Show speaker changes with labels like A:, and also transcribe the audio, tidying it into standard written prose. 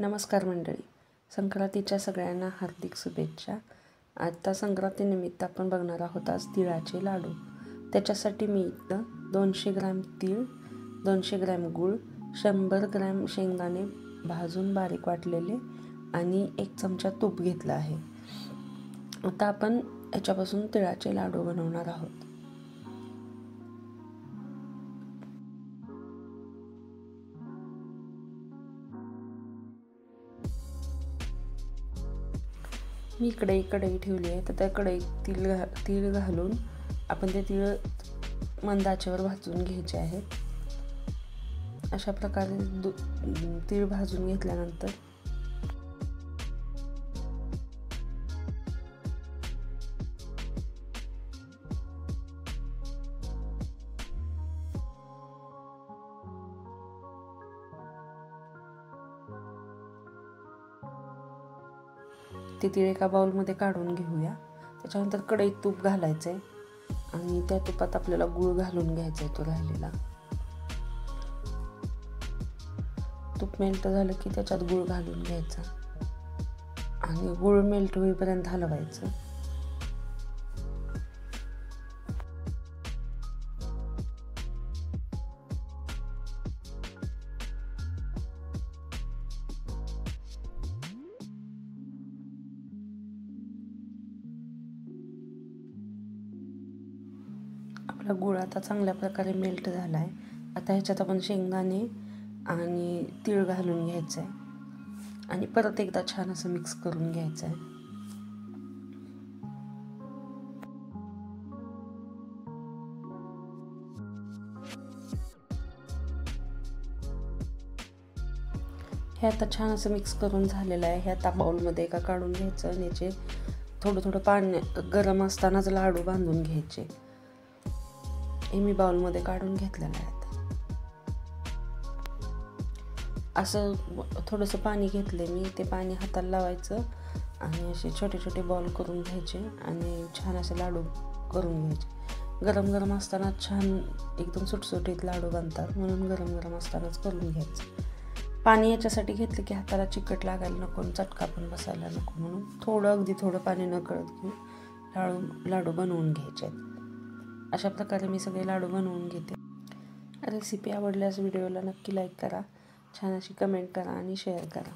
A: नमस्कार मंडळी, संक्रांतीच्या सगळ्यांना हार्दिक शुभेच्छा. आता संक्रांतीनिमित्त आपण बघणार आहोत आज तिळाचे लाडू. त्याच्यासाठी मी इथं 200 ग्रॅम तीळ, 200 ग्रॅम गूळ, 100 ग्रॅम शेंगदाणे भाजून बारीक वाटलेले आणि 1 चमचा तूप घेतलं आहे. आता आपण याच्यापासून तिळाचे लाडू बनवणार आहोत. मी इकडे एक कढई ठेवली आहे, तर त्या कढईत तीळ घालून आपण ते तीळ मंद आचेवर भाजून घ्यायचे आहेत. अशा प्रकारे तीळ भाजून घेतल्यानंतर ते तीळ एका बाउलमध्ये काढून घेऊया. त्याच्यानंतर कढईत तूप घालायचं आहे आणि त्या तुपात आपल्याला गूळ घालून घ्यायचा आहे. तो राहिलेला तूप मेल्ट झालं की त्याच्यात गूळ घालून घ्यायचा आणि गूळ मेल्ट होईपर्यंत हलवायचं. आपला गूळ आता चांगल्या प्रकारे मेल्ट झाला आहे. आता ह्याच्यात आपण शेंगदाणे आणि तीळ घालून घ्यायचं आहे आणि परत एकदा छान असं मिक्स करून घ्यायचं आहे. हे आता छान असं मिक्स करून झालेलं आहे. हे आता बाउलमध्ये एका काढून घ्यायचं आणि याचे थोडं थोडं पाणी गरम असतानाच लाडू बांधून घ्यायचे. हे मी बाउलमध्ये काढून घेतलेलं आहे. असं थोडंसं पाणी घेतले मी, ते पाणी हाताला लावायचं आणि असे छोटे छोटे बॉल करून घ्यायचे आणि छान असे लाडू करून घ्यायचे. गरम गरम असताना छान एकदम सुटसुटीत लाडू बनतात, म्हणून गरम गरम असतानाच करून घ्यायचं. पाणी याच्यासाठी घेतलं की हाताला चिकट लागायला नको, चटका पण बसायला नको, म्हणून थोडं अगदी थोडं पाणी न कळत घेऊन लाडू बनवून घ्यायचे आहेत. अशा प्रकारे मी सगळे लाडू बनवून घेते. रेसिपी आवडल्यास व्हिडिओला नक्की लाईक करा, छान अशी कमेंट करा आणि शेअर करा.